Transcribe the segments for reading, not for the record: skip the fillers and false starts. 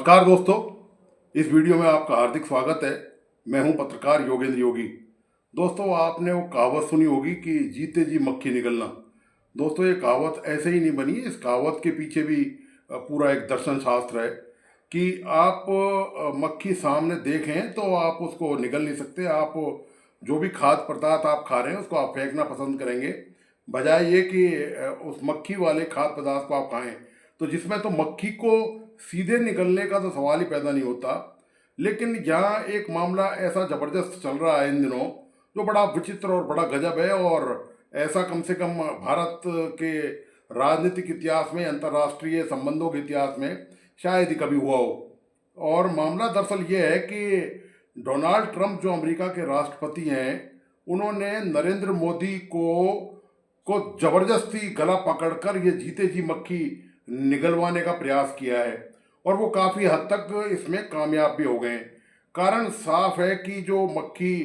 नमस्कार दोस्तों, इस वीडियो में आपका हार्दिक स्वागत है। मैं हूं पत्रकार योगेंद्र योगी। दोस्तों, आपने वो कहावत सुनी होगी कि जीते जी मक्खी निगलना। दोस्तों, ये कहावत ऐसे ही नहीं बनी, इस कहावत के पीछे भी पूरा एक दर्शन शास्त्र है कि आप मक्खी सामने देखें तो आप उसको निगल नहीं सकते। आप जो भी खाद्य पदार्थ आप खा रहे हैं उसको आप फेंकना पसंद करेंगे, बजाय ये कि उस मक्खी वाले खाद्य पदार्थ को आप खाएं। तो जिसमें तो मक्खी को सीधे निकलने का तो सवाल ही पैदा नहीं होता, लेकिन यहाँ एक मामला ऐसा ज़बरदस्त चल रहा है इन दिनों जो बड़ा विचित्र और बड़ा गजब है। और ऐसा कम से कम भारत के राजनीतिक इतिहास में, अंतर्राष्ट्रीय संबंधों के इतिहास में शायद ही कभी हुआ हो। और मामला दरअसल ये है कि डोनाल्ड ट्रंप जो अमेरिका के राष्ट्रपति हैं, उन्होंने नरेंद्र मोदी को जबरदस्ती गला पकड़कर ये जीते जी मक्खी निगलवाने का प्रयास किया है और वो काफ़ी हद तक इसमें कामयाब भी हो गए हैं। कारण साफ है कि जो मक्खी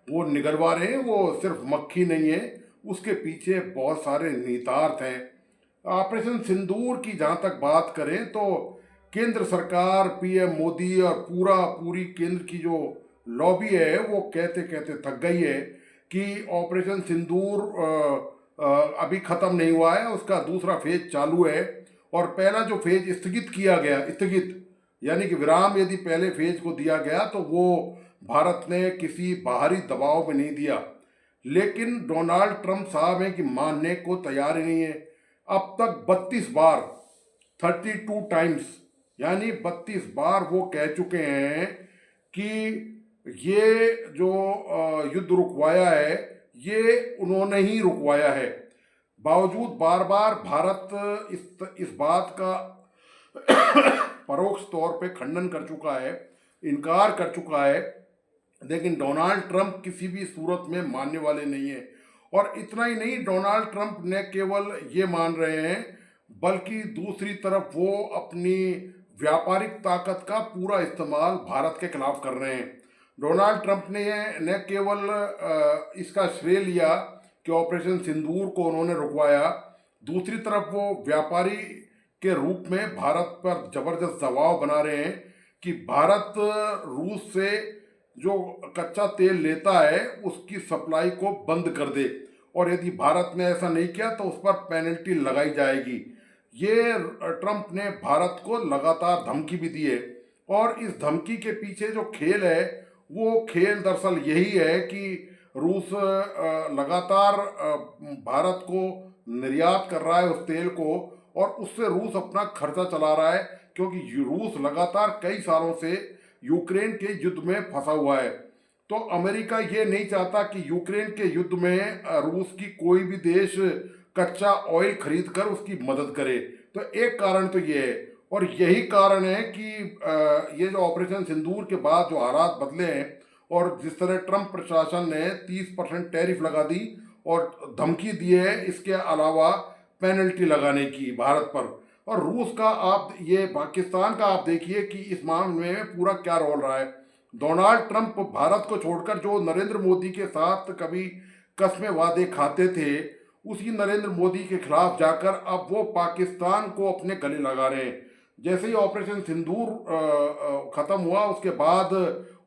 वो निगलवा रहे हैं वो सिर्फ मक्खी नहीं है, उसके पीछे बहुत सारे निहितार्थ हैं। ऑपरेशन सिंदूर की जहाँ तक बात करें तो केंद्र सरकार, पीएम मोदी और पूरी केंद्र की जो लॉबी है वो कहते कहते थक गई है कि ऑपरेशन सिंदूर अभी ख़त्म नहीं हुआ है, उसका दूसरा फेज चालू है। और पहला जो फेज स्थगित किया गया, स्थगित यानी कि विराम यदि पहले फेज को दिया गया तो वो भारत ने किसी बाहरी दबाव में नहीं दिया, लेकिन डोनाल्ड ट्रंप साहब हैं कि मानने को तैयार ही नहीं है। अब तक 32 बार, 32 टाइम्स, यानी 32 बार वो कह चुके हैं कि ये जो युद्ध रुकवाया है ये उन्होंने ही रुकवाया है। बावजूद बार बार भारत इस बात का परोक्ष तौर पे खंडन कर चुका है, इनकार कर चुका है, लेकिन डोनाल्ड ट्रंप किसी भी सूरत में मानने वाले नहीं है। और इतना ही नहीं, डोनाल्ड ट्रंप न केवल ये मान रहे हैं बल्कि दूसरी तरफ वो अपनी व्यापारिक ताकत का पूरा इस्तेमाल भारत के खिलाफ कर रहे हैं। डोनाल्ड ट्रंप ने न केवल इसका श्रेय लिया कि ऑपरेशन सिंदूर को उन्होंने रुकवाया, दूसरी तरफ वो व्यापारी के रूप में भारत पर जबरदस्त दबाव बना रहे हैं कि भारत रूस से जो कच्चा तेल लेता है उसकी सप्लाई को बंद कर दे, और यदि भारत ने ऐसा नहीं किया तो उस पर पेनल्टी लगाई जाएगी। ये ट्रंप ने भारत को लगातार धमकी भी दी है। और इस धमकी के पीछे जो खेल है वो खेल दरअसल यही है कि रूस लगातार भारत को निर्यात कर रहा है उस तेल को, और उससे रूस अपना खर्चा चला रहा है, क्योंकि रूस लगातार कई सालों से यूक्रेन के युद्ध में फंसा हुआ है। तो अमेरिका ये नहीं चाहता कि यूक्रेन के युद्ध में रूस की कोई भी देश कच्चा ऑयल खरीद कर उसकी मदद करे। तो एक कारण तो ये है, और यही कारण है कि ये जो ऑपरेशन सिंदूर के बाद जो हालात बदले हैं और जिस तरह ट्रंप प्रशासन ने 30% टैरिफ लगा दी और धमकी दी है, इसके अलावा पेनल्टी लगाने की भारत पर। और रूस का आप, ये पाकिस्तान का आप देखिए कि इस मामले में पूरा क्या रोल रहा है। डोनाल्ड ट्रंप भारत को छोड़कर जो नरेंद्र मोदी के साथ कभी कस्मे वादे खाते थे, उसी नरेंद्र मोदी के खिलाफ जाकर अब वो पाकिस्तान को अपने गले लगा रहे हैं। जैसे ही ऑपरेशन सिंदूर ख़त्म हुआ उसके बाद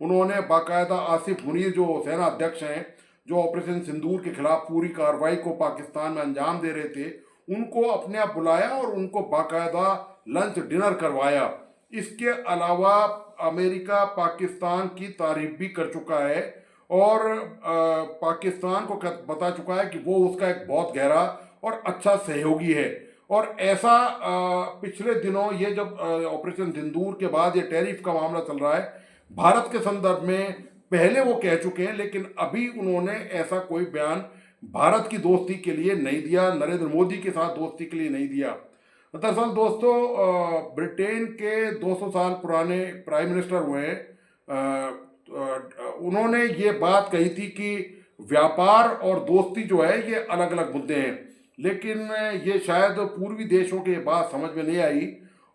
उन्होंने बाकायदा आसिफ मुनीर जो सेना अध्यक्ष हैं, जो ऑपरेशन सिंदूर के खिलाफ पूरी कार्रवाई को पाकिस्तान में अंजाम दे रहे थे, उनको अपने आप बुलाया और उनको बाकायदा लंच डिनर करवाया। इसके अलावा अमेरिका पाकिस्तान की तारीफ भी कर चुका है और पाकिस्तान को बता चुका है कि वो उसका एक बहुत गहरा और अच्छा सहयोगी है। और ऐसा पिछले दिनों ये जब ऑपरेशन सिंदूर के बाद ये टैरिफ का मामला चल रहा है, भारत के संदर्भ में पहले वो कह चुके हैं, लेकिन अभी उन्होंने ऐसा कोई बयान भारत की दोस्ती के लिए नहीं दिया, नरेंद्र मोदी के साथ दोस्ती के लिए नहीं दिया। दरअसल दोस्तों, ब्रिटेन के 200 साल पुराने प्राइम मिनिस्टर हुए हैं, उन्होंने ये बात कही थी कि व्यापार और दोस्ती जो है ये अलग अलग मुद्दे हैं, लेकिन ये शायद पूर्वी देशों की बात समझ में नहीं आई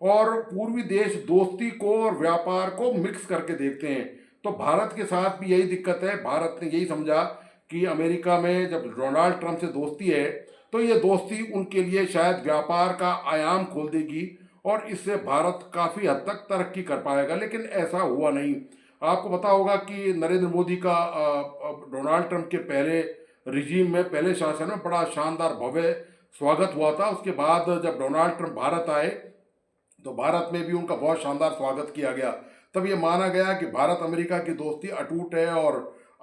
और पूर्वी देश दोस्ती को और व्यापार को मिक्स करके देखते हैं। तो भारत के साथ भी यही दिक्कत है। भारत ने यही समझा कि अमेरिका में जब डोनाल्ड ट्रंप से दोस्ती है तो ये दोस्ती उनके लिए शायद व्यापार का आयाम खोल देगी और इससे भारत काफ़ी हद तक तरक्की कर पाएगा, लेकिन ऐसा हुआ नहीं। आपको पता होगा कि नरेंद्र मोदी का डोनाल्ड ट्रंप के पहले रिजीम में, पहले शासन में बड़ा शानदार भव्य स्वागत हुआ था। उसके बाद जब डोनाल्ड ट्रंप भारत आए तो भारत में भी उनका बहुत शानदार स्वागत किया गया। तब ये माना गया कि भारत अमेरिका की दोस्ती अटूट है और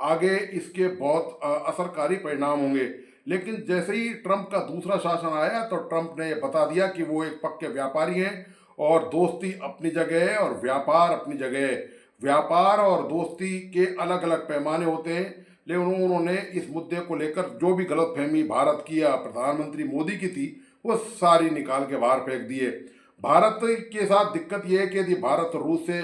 आगे इसके बहुत असरकारी परिणाम होंगे। लेकिन जैसे ही ट्रंप का दूसरा शासन आया तो ट्रंप ने ये बता दिया कि वो एक पक्के व्यापारी हैं और दोस्ती अपनी जगह है और व्यापार अपनी जगह है। व्यापार और दोस्ती के अलग अलग पैमाने होते हैं, लेकिन उन्होंने इस मुद्दे को लेकर जो भी गलतफहमी भारत की या प्रधानमंत्री मोदी की थी वो सारी निकाल के बाहर फेंक दिए। भारत के साथ दिक्कत यह है कि यदि भारत रूस से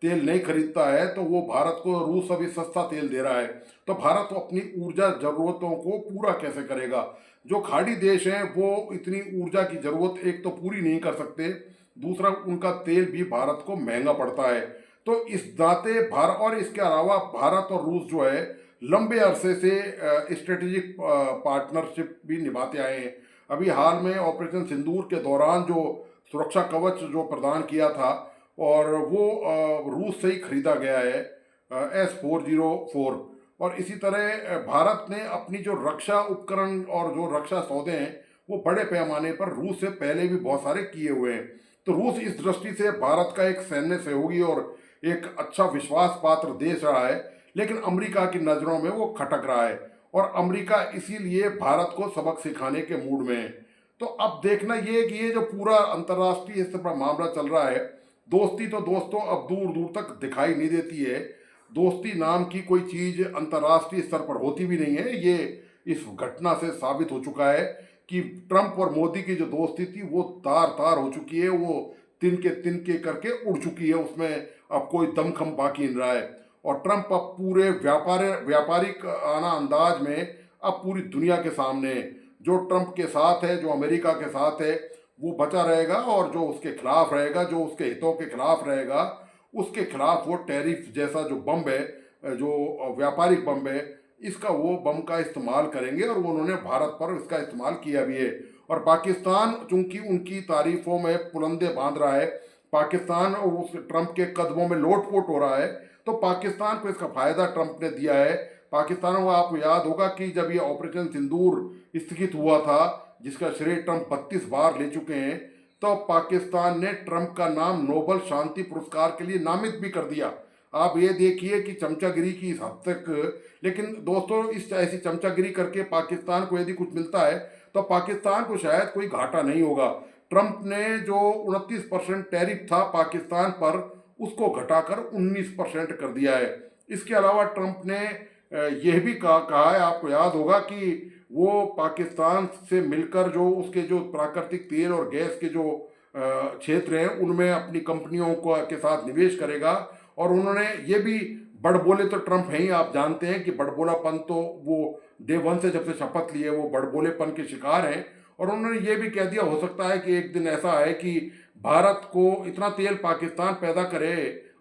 तेल नहीं खरीदता है तो वो भारत को, रूस अभी सस्ता तेल दे रहा है, तो भारत तो अपनी ऊर्जा जरूरतों को पूरा कैसे करेगा। जो खाड़ी देश हैं वो इतनी ऊर्जा की जरूरत एक तो पूरी नहीं कर सकते, दूसरा उनका तेल भी भारत को महंगा पड़ता है। तो इस नाते भारत, और इसके अलावा भारत और रूस जो है लंबे अरसे से स्ट्रेटेजिक पार्टनरशिप भी निभाते आए हैं। अभी हाल में ऑपरेशन सिंदूर के दौरान जो सुरक्षा कवच जो प्रदान किया था और वो रूस से ही खरीदा गया है, S-404। और इसी तरह भारत ने अपनी जो रक्षा उपकरण और जो रक्षा सौदे हैं वो बड़े पैमाने पर रूस से पहले भी बहुत सारे किए हुए हैं। तो रूस इस दृष्टि से भारत का एक सैन्य सहयोगी और एक अच्छा विश्वास पात्र देश रहा है, लेकिन अमेरिका की नज़रों में वो खटक रहा है और अमेरिका इसीलिए भारत को सबक सिखाने के मूड में है। तो अब देखना ये है कि ये जो पूरा अंतर्राष्ट्रीय स्तर पर मामला चल रहा है, दोस्ती तो दोस्तों अब दूर दूर तक दिखाई नहीं देती है। दोस्ती नाम की कोई चीज़ अंतर्राष्ट्रीय स्तर पर होती भी नहीं है। ये इस घटना से साबित हो चुका है कि ट्रंप और मोदी की जो दोस्ती थी वो तार तार हो चुकी है, वो तिनके तिनके करके उड़ चुकी है, उसमें अब कोई दमखम बाकी नहीं रहा है। और ट्रंप अब पूरे व्यापारिक आना अंदाज में अब पूरी दुनिया के सामने है। जो ट्रंप के साथ है, जो अमेरिका के साथ है, वो बचा रहेगा, और जो उसके खिलाफ रहेगा, जो उसके हितों के खिलाफ रहेगा, उसके खिलाफ वो टैरिफ जैसा जो बम है, जो व्यापारिक बम है, इसका वो बम का इस्तेमाल करेंगे और उन्होंने भारत पर इसका इस्तेमाल किया भी है। और पाकिस्तान चूंकि उनकी तारीफों में पुलंदे बांध रहा है, पाकिस्तान उस ट्रंप के कदमों में लोटपोट हो रहा है, तो पाकिस्तान को इसका फायदा ट्रंप ने दिया है। पाकिस्तान को आपको याद होगा कि जब ये ऑपरेशन सिंदूर स्थगित हुआ था, जिसका श्रेय ट्रंप 32 बार ले चुके हैं, तो पाकिस्तान ने ट्रंप का नाम नोबल शांति पुरस्कार के लिए नामित भी कर दिया। आप ये देखिए कि चमचागिरी की इस हद तक। लेकिन दोस्तों, इस ऐसी चमचागिरी करके पाकिस्तान को यदि कुछ मिलता है तो पाकिस्तान को शायद कोई घाटा नहीं होगा। ट्रंप ने जो 29% टैरिफ था पाकिस्तान पर, उसको घटाकर 19% कर दिया है। इसके अलावा ट्रंप ने यह भी कहा है, आपको याद होगा, कि वो पाकिस्तान से मिलकर जो उसके जो प्राकृतिक तेल और गैस के जो क्षेत्र हैं उनमें अपनी कंपनियों को के साथ निवेश करेगा। और उन्होंने ये भी, बड़बोले तो ट्रंप हैं ही, आप जानते हैं कि बड़बोलापन तो वो डे वन से जब से शपथ लिए वो बड़बोलेपन के शिकार हैं। और उन्होंने ये भी कह दिया, हो सकता है कि एक दिन ऐसा है कि भारत को इतना तेल पाकिस्तान पैदा करे,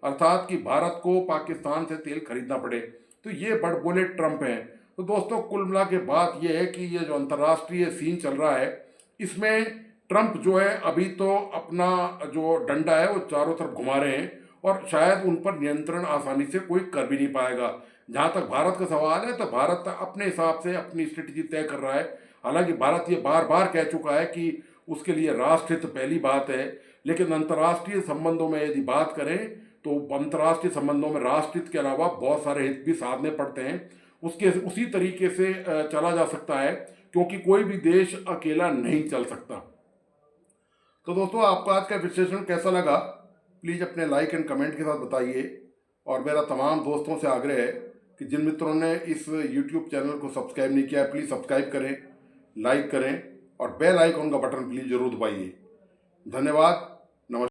अर्थात कि भारत को पाकिस्तान से तेल खरीदना पड़े। तो ये बड़बोले ट्रंप हैं। तो दोस्तों, कुल मिला के बात ये है कि ये जो अंतर्राष्ट्रीय सीन चल रहा है, इसमें ट्रंप जो है अभी तो अपना जो डंडा है वो चारों तरफ घुमा रहे हैं और शायद उन पर नियंत्रण आसानी से कोई कर भी नहीं पाएगा। जहाँ तक भारत का सवाल है, तो भारत अपने हिसाब से अपनी स्ट्रेटजी तय कर रहा है। हालांकि भारत ये बार बार कह चुका है कि उसके लिए राष्ट्रहित पहली बात है, लेकिन अंतर्राष्ट्रीय संबंधों में यदि बात करें तो अंतर्राष्ट्रीय संबंधों में राष्ट्रहित के अलावा बहुत सारे हित भी साधने पड़ते हैं। उसके उसी तरीके से चला जा सकता है, क्योंकि कोई भी देश अकेला नहीं चल सकता। तो दोस्तों, आपको आज का विश्लेषण कैसा लगा, प्लीज़ अपने लाइक एंड कमेंट के साथ बताइए। और मेरा तमाम दोस्तों से आग्रह है कि जिन मित्रों ने इस YouTube चैनल को सब्सक्राइब नहीं किया है, प्लीज़ सब्सक्राइब करें, लाइक करें और बेल आइकॉन का बटन प्लीज़ ज़रूर दबाइए। धन्यवाद।